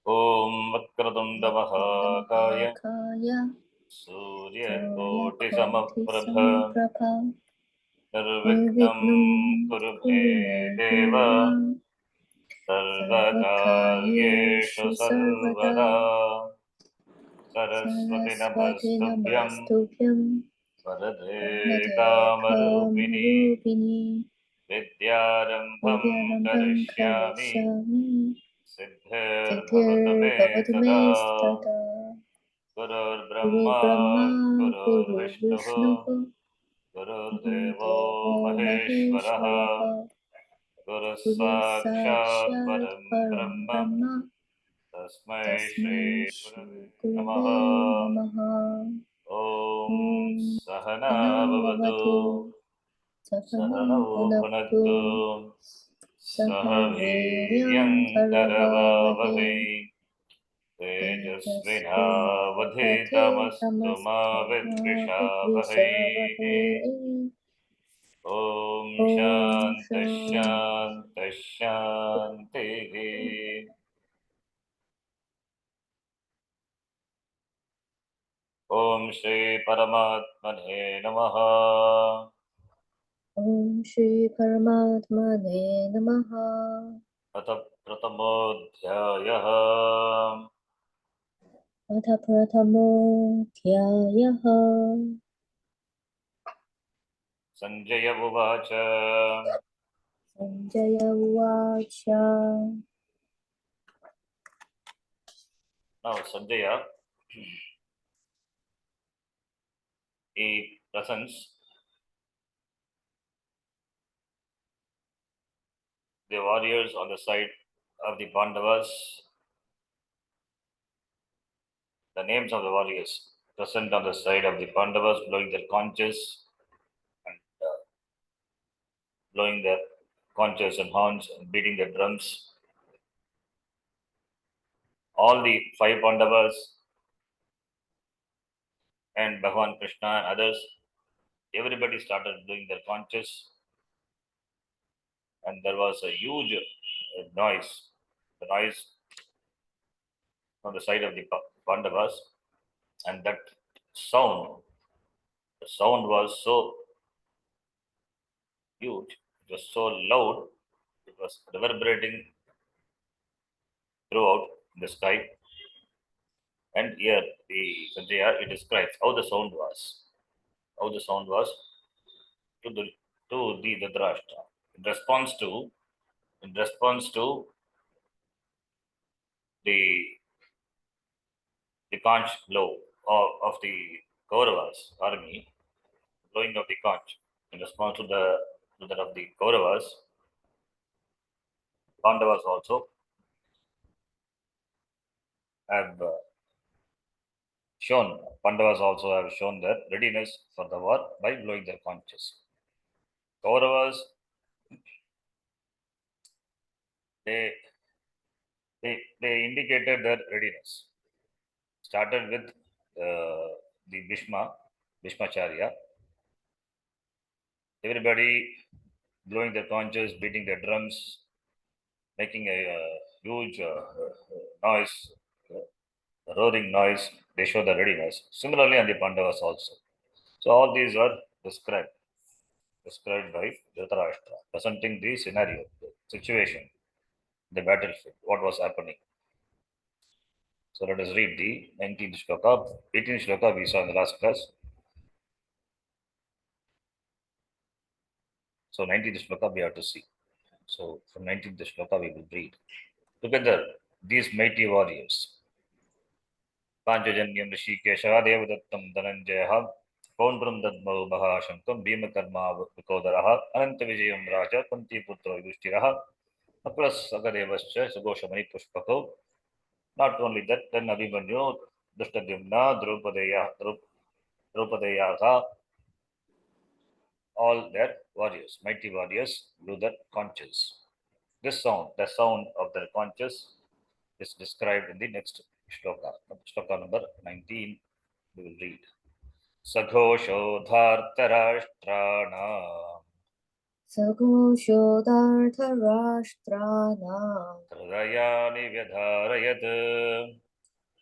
Om Vakratunde Mahakaya Surya Koti Samaprabha Nirvignam Kurume Deva Sarvakaryeshu Sarvada Saraswati Namastubhyam Varade Kamarupini Vidyarambham Karishyami Siddhir Bhavatu Me Tada Gurur Brahma Gurur Vishnu Gurur Devo Maheshwaraha Guru Sakshat Param Brahma Tasmai Shri Gurave Namaha. Om Sahana Bhavatu Sahanau Bhunaktu Sahaviryam Karavavahai Tejasvinavadhitamastu ma vidvishavahai. Om Shanta Shanta Shanti. Om Shri Paramatmane Namaha. Om Shri Paramatmane Namaha. Atha Pratamodhyayaha. Atha Pratamo Dhyayaha. Sanjaya Uvacha. Sanjaya Uvacha. Now Sanjaya, he presents the warriors on the side of the Pandavas, the names of the warriors present on the side of the Pandavas, blowing their conches and blowing their conches and horns and beating their drums. All the five Pandavas and Bhagavan Krishna and others, everybody started blowing their conches, and there was a huge noise. The noise on the side of the Pandavas, and that sound, the sound was so huge, it was so loud, it was reverberating throughout the sky. And here the Sanjaya, it describes how the sound was, to the Dhritarashtra in response to the conch blow of the Kauravas army, blowing of the conch. In response to that of the Kauravas, Pandavas also have Pandavas also have shown their readiness for the war by blowing their conches. Kauravas, they, they indicated their readiness. Started with the Bhishmacharya. Everybody blowing their conches, beating their drums, making a huge noise, roaring noise. They show the readiness. Similarly, on the Pandavas also. So all these are described by Dhritarashtra, presenting the scenario, the situation, the battlefield, what was happening. So let us read the 19th shloka. 18th shloka we saw in the last class. So 19th shloka we have to see. So from 19th shloka we will read. Together, these mighty warriors, Panchajanyam Rishikesha Devadattam Dhananjaya Paundram Dadmau Mahashankam Bhimakarma Vikodaraha Anantavijayam Raja Kunti Putra Yudhishthiraha plus Sagadevascha Sugoshamani Pushpako. Not only that, then Abhimanyu, Drishtadyumna, Draupadeyaha, all their warriors, mighty warriors, blew their conches. This sound, the sound of their conches, is described in the next shloka. Shloka number 19, we will read. Saghosho dhartarashtrana सघोषोऽर्थराष्ट्राणाम् हृदयानि व्यधारयत्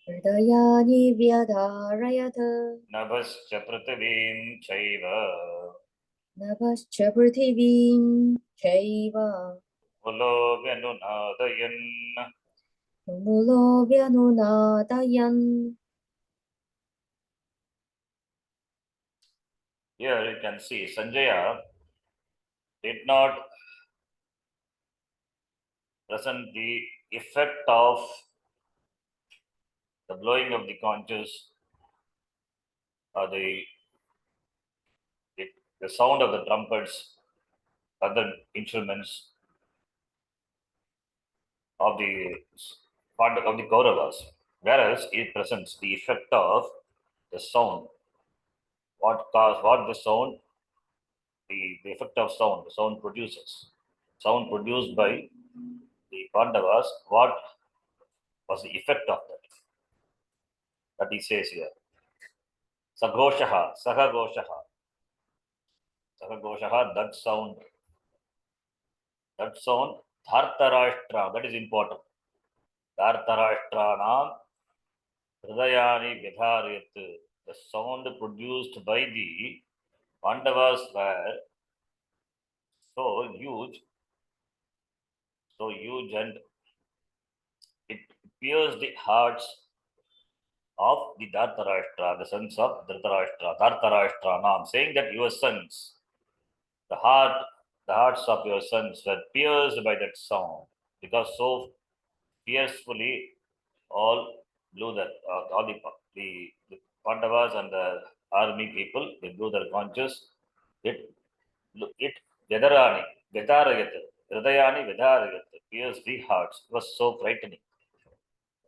हृदयानि व्यधारयत् नभश्च पृथिवीं चैव नभश्च पृथिवीं चैव मुलो व्यनुनादयन् तुमुलो व्यनुनादयन्. Here you can see Sanjaya did not present the effect of the blowing of the conches or the sound of the trumpets, other instruments of the part of the Kauravas, whereas it presents the effect of the sound. What the sound, the effect of sound, the sound produces. Sound produced by the Pandavas, what was the effect of that? That he says here. Saghoshaha, Sahagoshaha, Sahagoshaha, that sound, Dhartarashtra, that is important. Dhartarashtranam Hridayani Vidharayat, the sound produced by the Pandavas were so huge, and it pierced the hearts of the Dhartarashtra, the sons of Dhritarashtra, Dhartarashtra, saying that your sons, the hearts of your sons were pierced by that sound, because so fiercely all blew that, all the Pandavas and the army people, they blew their conches. It Vedarani, Vedarayat, Hridayani Vedarayat, pierced the hearts. It was so frightening.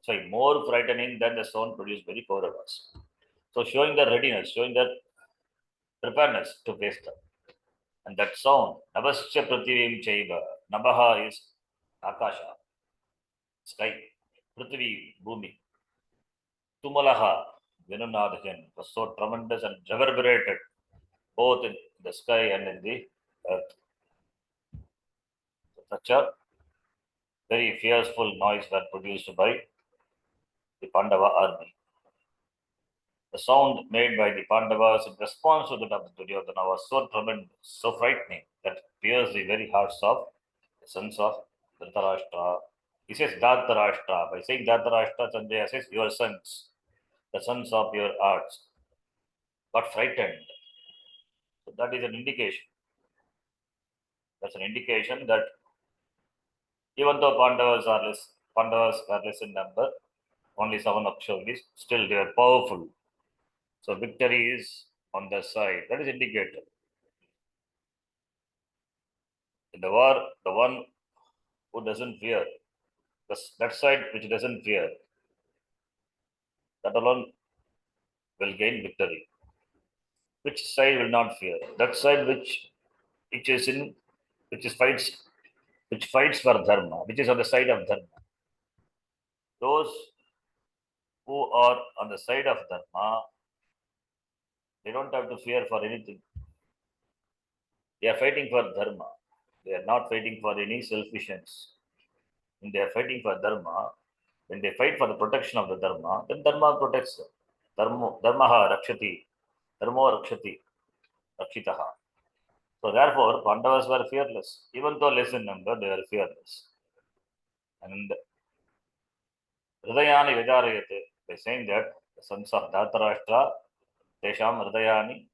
So more frightening than the sound produced by the Kauravas. So showing the readiness, showing the preparedness to face them. And that sound, Navascha Prithivim Chaiva, Nabaha is Akasha, sky, Prithvi, Bhumi, Tumalaha, Vinunadahan, was so tremendous and reverberated both in the sky and in the earth. Such a very fearful noise were produced by the Pandava army. The sound made by the Pandavas in response to that of the Duryodhana was so tremendous, so frightening, that pierced the very hearts of the sons of Dhritarashtra. He says Dhartarashtra. By saying Dhartarashtra, Sanjaya says, your sons, the sons of your hearts, got frightened. So that is an indication. That's an indication that even though Pandavas are less in number, only 7 Akshavadis, still they are powerful. So victory is on their side. That is indicated. In the war, the one who doesn't fear, that side which doesn't fear, that alone will gain victory. Which side will not fear? That side which is in which is fights for dharma, which is on the side of dharma. Those who are on the side of dharma, they don't have to fear for anything. They are fighting for dharma. They are not fighting for any selfishness. When they are fighting for dharma, when they fight for the protection of the dharma, then dharma protects them. Dharmaha rakshati, dharmo rakshati, rakshitaha. So therefore, Pandavas were fearless. Even though less in number, they were fearless. And Hridayani Vidarayate, by saying that the sons of Dhartarashtra, Tesham Hridayani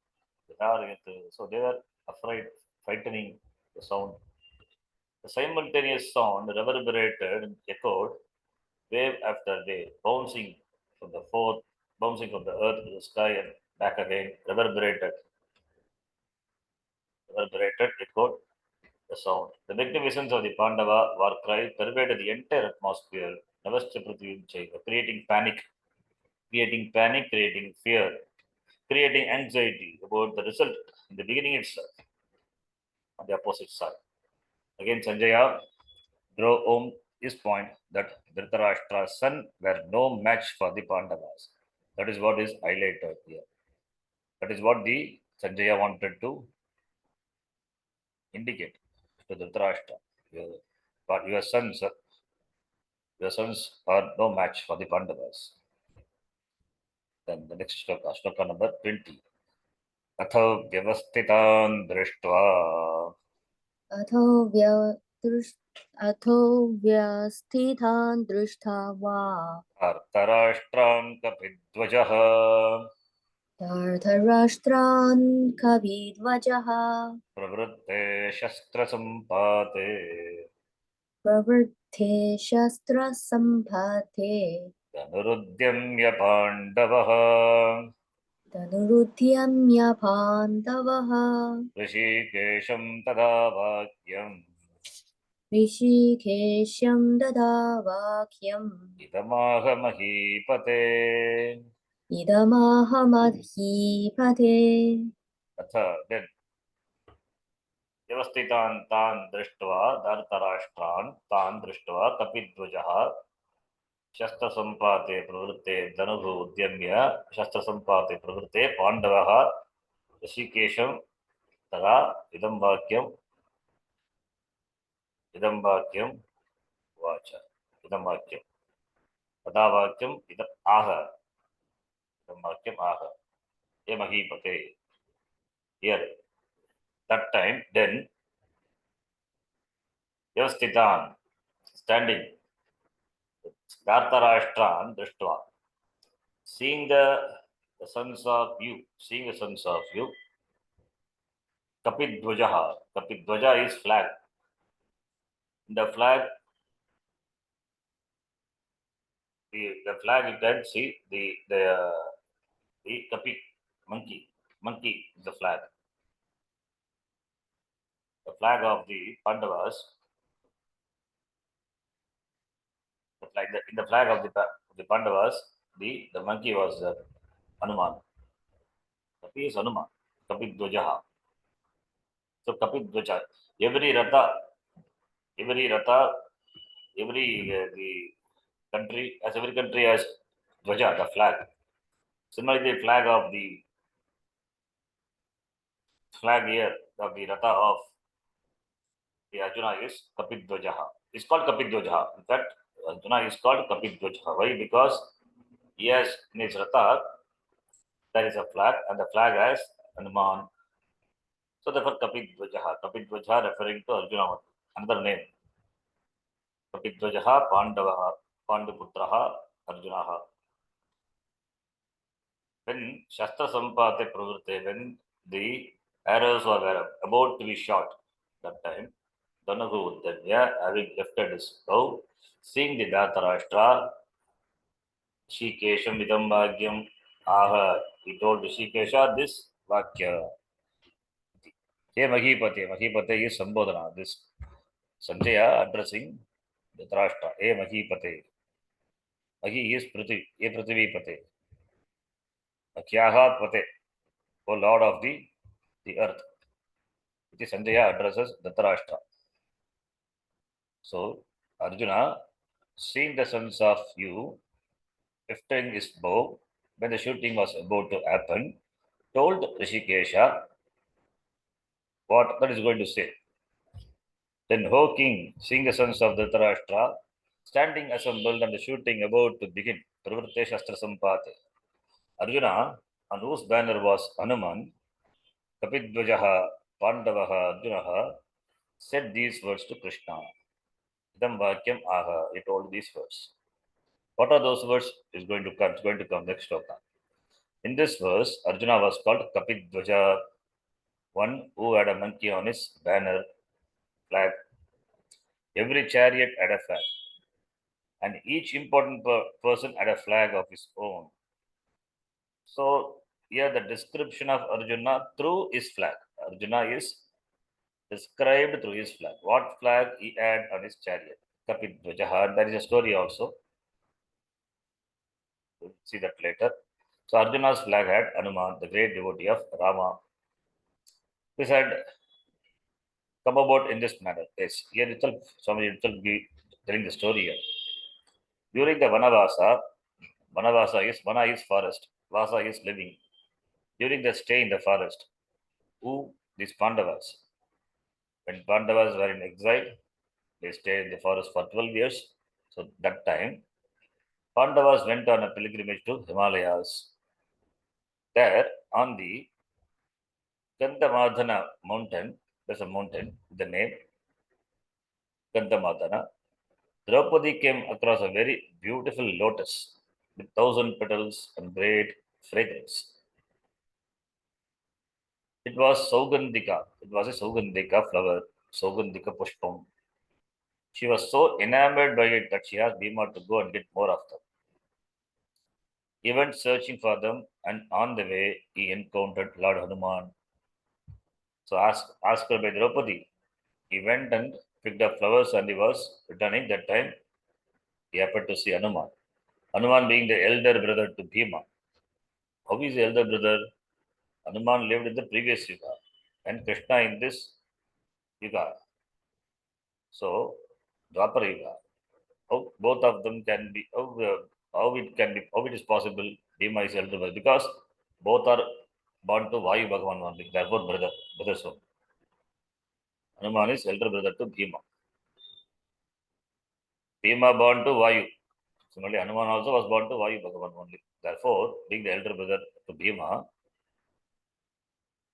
Vidarayate. So they were afraid, frightening the sound. The simultaneous sound reverberated and echoed wave after wave, bouncing from the earth to the sky and back again, echoed the sound. The magnificence of the Pandava war cry pervaded the entire atmosphere, creating panic, creating fear, creating anxiety about the result in the beginning itself on the opposite side. Again, Sanjaya drove home his point that Dhritarashtra's son were no match for the Pandavas. That is what is highlighted here. That is what the Sanjaya wanted to indicate to Dhritarashtra, but your sons are no match for the Pandavas. Then the next shloka number 20. अथो व्यवस्थितान् दृष्ट्वा अथो अथो व्यस्थितान् दृष्ट्वा धार्तराष्ट्रान् कपिध्वजः धर्तराष्ट्रान् कपिध्वजः प्रवृत्ते शस्त्रसम्पाते प्रवृद्धे शस्त्रसम्पाते धनुरुद्यम्य पाण्डवः धनुरुद्यम्य पाण्डवः ऋषिकेशं तदा वाक्यम् ऋषिकेशं ददा वाक्यम् इदमाह महीपते इदमाहमहीपते अथ then व्यवस्थितान् तान् दृष्ट्वा धर्तराष्ट्रान् तान् दृष्ट्वा कपिध्वजः शस्त्रसम्पाते प्रवृत्ते धनुः उद्यम्य शस्त्रसम्पाते प्रवृत्ते पाण्डवः ऋषिकेशं तदा इदं वाक्यम् उवाच इदं वाक्यं तदा वाक्यम् इदम् आह इदं वाक्यम् आह हे महीपते here that time then व्यवस्थितान् standing Dhartarashtraन् दृष्ट्वा seeing the sons of you Kapidwaja is flag. The flag the flag you can see the Kapi monkey is the flag. The flag of the Pandavas, in the flag of the Pandavas, the monkey was Hanuman. Kapi is Hanuman. Kapidwaja. So Kapidwaja. Every Ratha, every every country has Dwaja, the flag. Similarly, the flag here of the Ratha of the Arjuna is Kapidwaja. It's called Kapidwaja. In fact, Arjuna is called Kapidwaja. Why? Because he has in his Ratha there is a flag, and the flag has Hanuman. So therefore Kapidwaja. Kapidwaja referring to Arjuna, another name. Kapidwaja Pandavaha, Panduputraha, Arjunaha. When Shastra Sampate Pravritte, when the arrows were about to be shot, that time, Dhanahu Uddanya, having lifted his bow, seeing the Dhartarashtra, Shikesham Idam Bhagyam, Aha, he told Rishikesha this Vakya. Hey Mahipate is Sambodhana. This Sanjaya addressing Dhritarashtra. Hey Mahipate. Mahi is Prithvi, Hey Prithvi Pate. Akyaha Pate, O Lord of the earth. It is Sanjaya addresses Dhritarashtra. So Arjuna, seeing the sons of you, lifting his bow when the shooting was about to happen, told Rishikesha what that is going to say. Then, O king, seeing the sons of Dhritarashtra standing assembled and the shooting about to begin, Pravritte Shastra Sampate, Arjuna, on whose banner was Hanuman, Kapidwajaha, Pandavaha, Arjunaha, said these words to Krishna. Idam Vakyam Aha, he told these words. What are those words? Is going to come. It's going to come next shloka. In this verse, Arjuna was called Kapidwaja, one who had a monkey on his banner flag. Every chariot had a flag, and each important person had a flag of his own. So here the description of Arjuna through his flag. Arjuna is described through his flag. What flag he had on his chariot? Kapidwaja. There is a story also. We'll see that later. So Arjuna's flag had Hanuman, the great devotee of Rama. This had come about in this manner. Yes, here itself, somebody itself be telling the story here. During the Vana is forest, Vasa is living. During the stay in the forest, who these Pandavas, When Pandavas were in exile, they stayed in the forest for 12 years. So that time, Pandavas went on a pilgrimage to Himalayas. There, on the Gandamadhana mountain, there's a mountain with the name Gandamadhana. Draupadi came across a very beautiful lotus with 1,000 petals and great fragrance. It was Saugandhika. It was a Saugandhika flower, Saugandhika pushpam. She was so enamored by it that she asked Bhima to go and get more of them. He went searching for them, and on the way, he encountered Lord Hanuman. So, asked by Draupadi, he went and picked up flowers and he was returning. That time, he happened to see Hanuman. Hanuman being the elder brother to Bhima. How is the elder brother? Hanuman lived in the previous Yuga and Krishna in this Yuga. So, Dwapara Yuga. How both of them can be, how it can be, how it is possible Bhima is elder brother? Because both are born to Vayu Bhagavan only. Therefore, brothers only. Hanuman is elder brother to Bhima. Bhima born to Vayu. Similarly, Hanuman also was born to Vayu Bhagavan only. Therefore, being the elder brother to Bhima,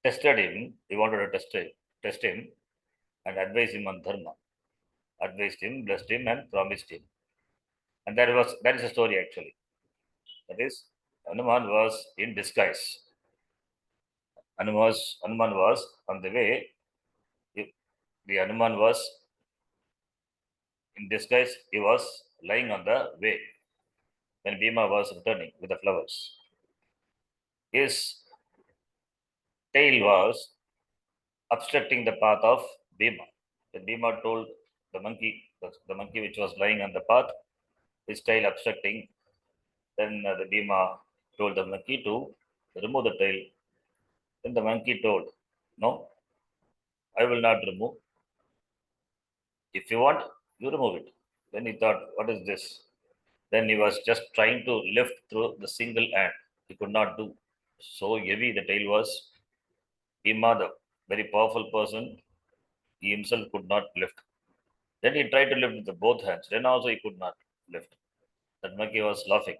tested him. He wanted to test him and advise him on dharma. Advised him, blessed him, and promised him. And that is a story actually. That is, Hanuman was in disguise. Hanuman was on the way. The Hanuman was in disguise. He was lying on the way when Bhima was returning with the flowers. His tail was obstructing the path of Bhima. When Bhima told the monkey which was lying on the path, his tail obstructing, then the Bhima told the monkey to remove the tail. Then the monkey told, "No, I will not remove. If you want, you remove it." Then he thought, "What is this?" Then he was just trying to lift through the single hand. He could not do. So heavy the tail was. Bhima, the very powerful person, he himself could not lift. Then he tried to lift with the both hands. Then also he could not lift. That monkey was laughing.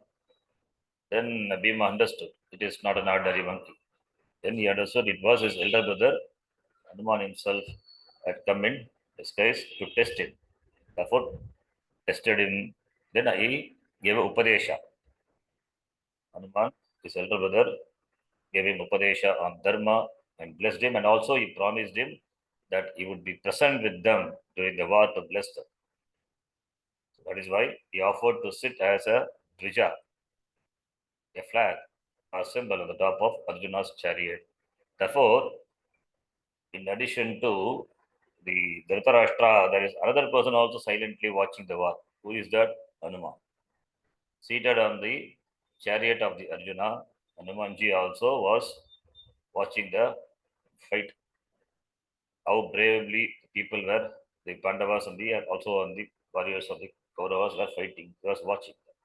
Then Bhima understood it is not an ordinary monkey. Then he understood it was his elder brother. Hanuman himself had come in disguise to test him. Therefore, tested him. Then he gave a Upadesha. Hanuman, his elder brother, gave him Upadesha on Dharma and blessed him. And also he promised him that he would be present with them during the war to bless them. So that is why he offered to sit as a Dvija, a flag, a symbol on the top of Arjuna's chariot. Therefore, in addition to the Dhritarashtra, there is another person also silently watching the war. Who is that? Hanuman. Seated on the chariot of the Arjuna, Hanumanji also was watching the fight. How bravely people were, the Pandavas and also on the warriors of the Kauravas were fighting. He was watching them.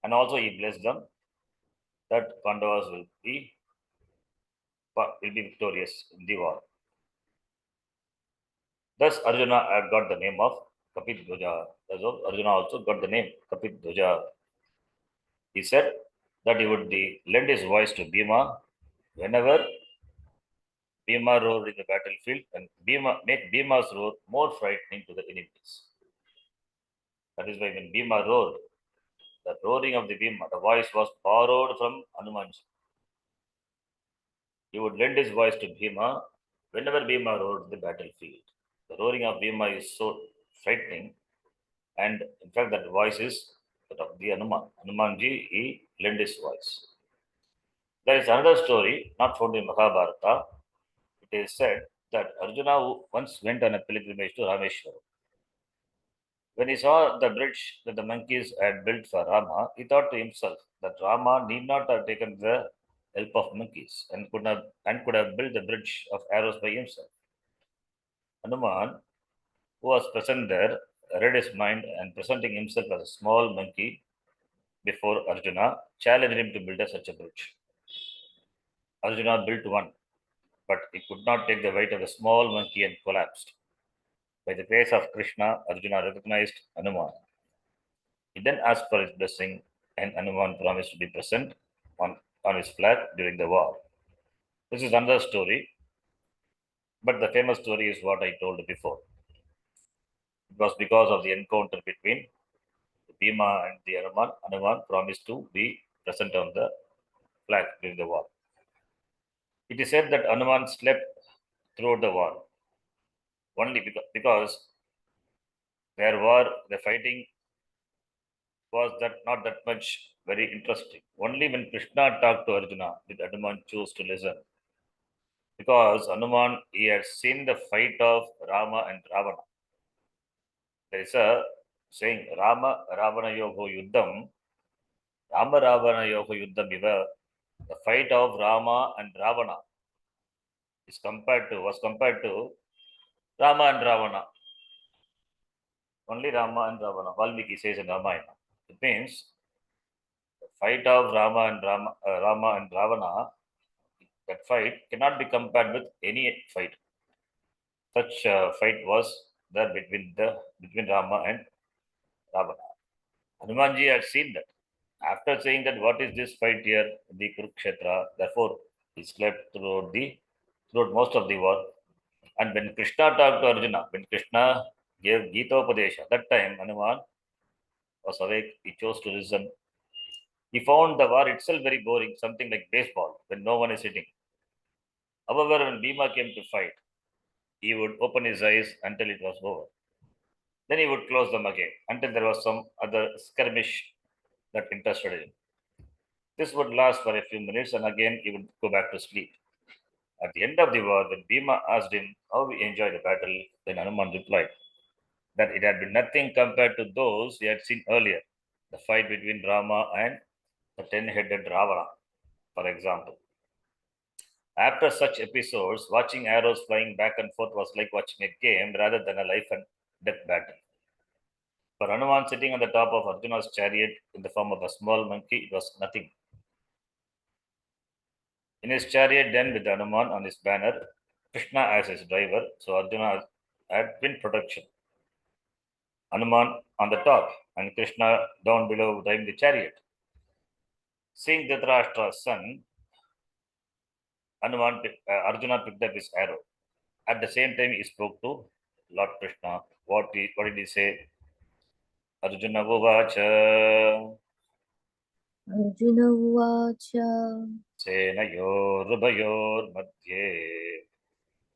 And also he blessed them that Pandavas will be victorious in the war. Thus, Arjuna had got the name of Kapit Dvaja. Thus, Arjuna also got the name Kapit Dvaja. He said that he would lend his voice to Bhima whenever Bhima roared in the battlefield and make Bhima's roar more frightening to the enemies. That is why when Bhima roared, the roaring of the Bhima, the voice was borrowed from Hanumanji. He would lend his voice to Bhima whenever Bhima roared the battlefield. The roaring of Bhima is so frightening, and in fact, that voice is that of the Hanuman. Hanumanji, he lent his voice. There is another story not found in Mahabharata. It is said that Arjuna once went on a pilgrimage to Rameshwar. When he saw the bridge that the monkeys had built for Rama, he thought to himself that Rama need not have taken the help of monkeys and could have built the bridge of arrows by himself. Hanuman, who was present there, read his mind and presenting himself as a small monkey before Arjuna, challenged him to build such a bridge. Arjuna built one. but he could not take the weight of the small monkey and collapsed. By the grace of Krishna, Arjuna recognized Hanuman. He then asked for his blessing, and Hanuman promised to be present on, on his flag during the war. This is another story, but the famous story is what I told before. It was because of the encounter between Bhima and the Hanuman. Hanuman promised to be present on the flag during the war. It is said that Hanuman slept throughout the war only because the fighting was that not that much very interesting. Only when Krishna talked to Arjuna did Hanuman choose to listen. Because Hanuman, he had seen the fight of Rama and Ravana. There is a saying, Rama Ravana Yogo Yuddham, Rama Ravana Yogo Yuddham Iva, the fight of Rama and Ravana was compared to Rama and Ravana. Only Rama and Ravana. Valmiki says in Ramayana. It means the fight of Rama and Ravana, that fight cannot be compared with any fight. Such a fight was there between Rama and Ravana. Hanumanji had seen that. After saying that, what is this fight here, the Kurukshetra? Therefore, he slept throughout most of the war. And when Krishna talked to Arjuna, when Krishna gave Gita Upadesha, that time Hanuman was awake. He chose to listen. He found the war itself very boring, something like baseball, when no one is hitting. However, when Bhima came to fight, he would open his eyes until it was over. Then he would close them again until there was some other skirmish that interested him. This would last for a few minutes and again he would go back to sleep. At the end of the war, when Bhima asked him how he enjoyed the battle, then Hanuman replied that it had been nothing compared to those he had seen earlier. The fight between Rama and the 10-headed Ravana, for example. After such episodes, watching arrows flying back and forth was like watching a game rather than a life and death battle. For Hanuman sitting on the top of Arjuna's chariot in the form of a small monkey, it was nothing. In his chariot, then with Hanuman on his banner, Krishna as his driver, so Arjuna had wind protection. Hanuman on the top and Krishna down below driving the chariot. Seeing Dhritarashtra's son, Arjuna picked up his arrow. At the same time, he spoke to Lord Krishna. What did he say? Arjuna Uvacha Arjuna Uvacha Senayorubayormadhye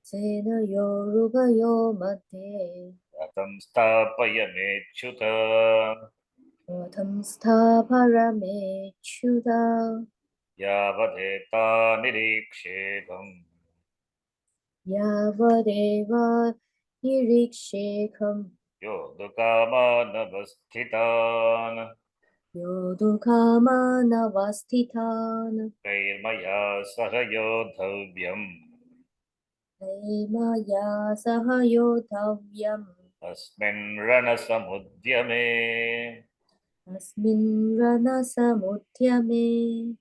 Senayorubayo Ratam Stapayamechyuta Ratham Sthaparamechyuta Yavadeta Nirikshekam Yavadeva Nirikshekam Yodukamanavasthitan Yodukamanavasthitan Kairmaya Sahayodhavyam Maya Sahayodhavyam Asmin Ranasamudyame. Asmin Ranasamudhyame.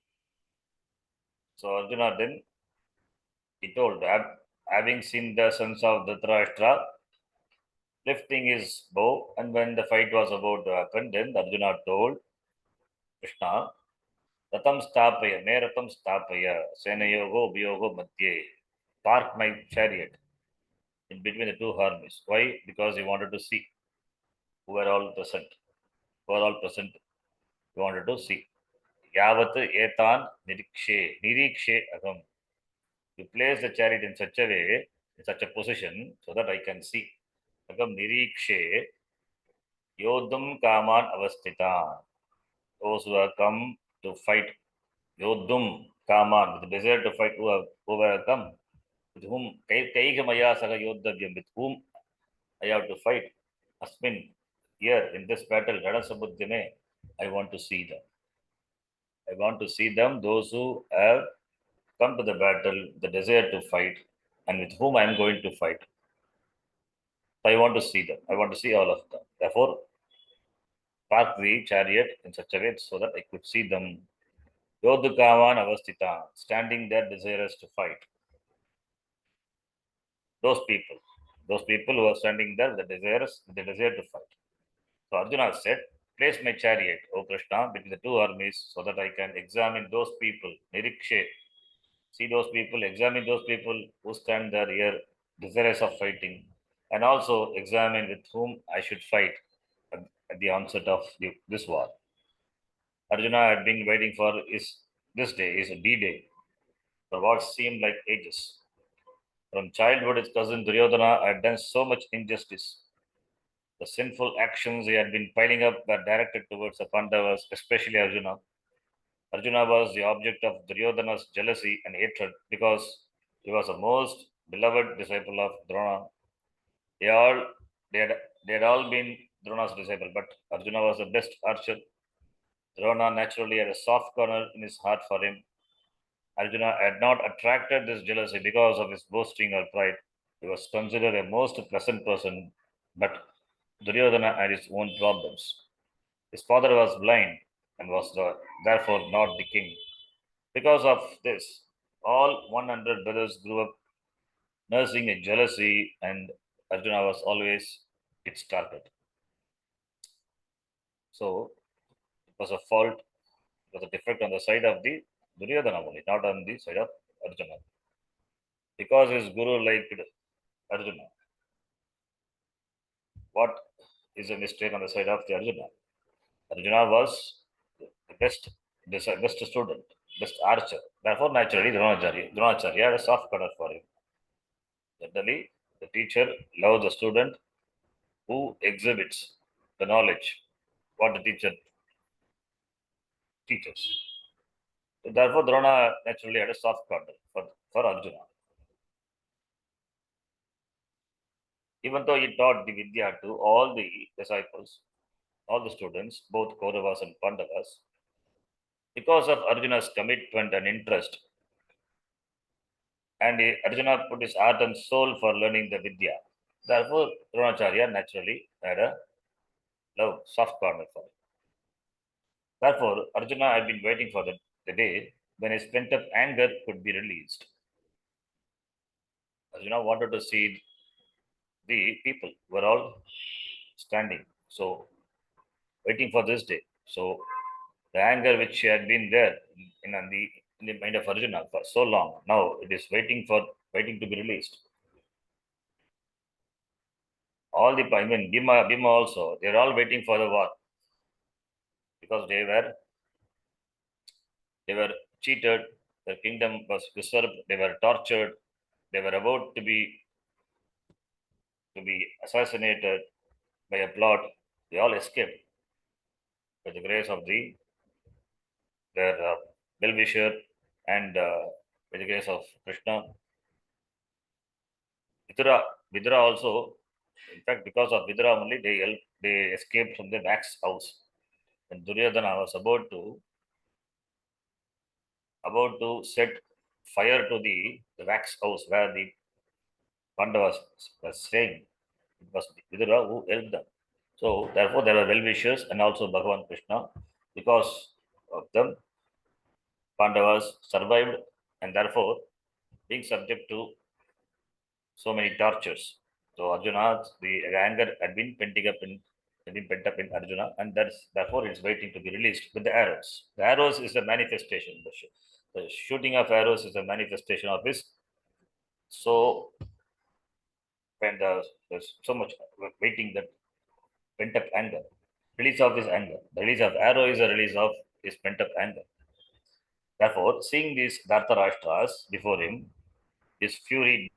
So Arjuna then he told that having seen the sons of Dhritarashtra lifting his bow, and when the fight was about to happen, then Arjuna told Krishna, Ratam Stapaya, Me Ratam Stapaya, Senayogo Byogo Madhye. Park my chariot in between the two armies. Why? Because he wanted to see who were all present. Who were all present, he wanted to see. Yavat etan nirikshe agam. You place the chariot in such a way, in such a position, so that I can see. Agam nirikshe yodhum kaman avasthitan. Those who have come to fight, yodhum kaman, with the desire to fight, who have come, with whom kaigamaya saga yodhavyam, with whom I have to fight. Asmin, here in this battle, Ranasamudyame, I want to see them. I want to see them, those who have come to the battle, the desire to fight, and with whom I am going to fight. So I want to see them. I want to see all of them. Therefore, park the chariot in such a way so that I could see them. Yodukavan avasthitan, standing there desirous to fight. those people who are standing there with the desire to fight. So Arjuna said, place my chariot, O Krishna, between the two armies so that I can examine those people, Nirikshe, see those people, examine those people who stand there here, desirous of fighting, and also examine with whom I should fight at the onset of this war. Arjuna had been waiting for this day, is a D-Day, for what seemed like ages. From childhood, his cousin Duryodhana had done so much injustice. The sinful actions he had been piling up were directed towards the Pandavas, especially Arjuna. Arjuna was the object of Duryodhana's jealousy and hatred because he was the most beloved disciple of Drona. They all they had, they had all been Drona's disciple, but Arjuna was the best archer. Drona naturally had a soft corner in his heart for him. Arjuna had not attracted this jealousy because of his boasting or pride. He was considered a most pleasant person, but Duryodhana had his own problems. His father was blind and was therefore not the king. Because of this, all 100 brothers grew up nursing a jealousy, and Arjuna was always its target. So it was a fault, it was a defect on the side of the Duryodhana only, not on the side of Arjuna. Because his guru liked Arjuna, what is a mistake on the side of the Arjuna? Arjuna was the best student, best archer. Therefore, naturally, Dronacharya had a soft corner for him. Generally, the teacher loves the student who exhibits the knowledge, what the teacher teaches. So therefore, Drona naturally had a soft corner for Arjuna. Even though he taught the Vidya to all the disciples, all the students, both Kauravas and Pandavas, because of Arjuna's commitment and interest, and Arjuna put his heart and soul for learning the Vidya. Therefore, Dronacharya naturally had a soft corner for him. Therefore, Arjuna had been waiting for the day when his pent up anger could be released. Arjuna wanted to see the people were all standing. So, waiting for this day. So, the anger which had been there in the mind of Arjuna for so long, now it is waiting to be released. All the I mean Bhima also, they're all waiting for the war because they were cheated, their kingdom was usurped, they were tortured, they were about to be assassinated by a plot. They all escaped by the grace of their well-wisher and by the grace of Krishna. Vidura, Vidura also, in fact, because of Vidura only, they escaped from the wax house. And Duryodhana was about to set fire to the wax house where the Pandavas were staying. It was Vidura who helped them. So therefore, there were well-wishers and also Bhagavan Krishna. Because of them, Pandavas survived, and therefore, being subject to so many tortures. So Arjuna's the anger had been pent up in Arjuna, and therefore it's waiting to be released with the arrows. The arrows is a manifestation. The shooting of arrows is a manifestation of his. So when there's so much waiting, that pent up anger, release of his anger. The release of arrow is a release of his pent up anger. Therefore, seeing these Dhartarashtras before him, his fury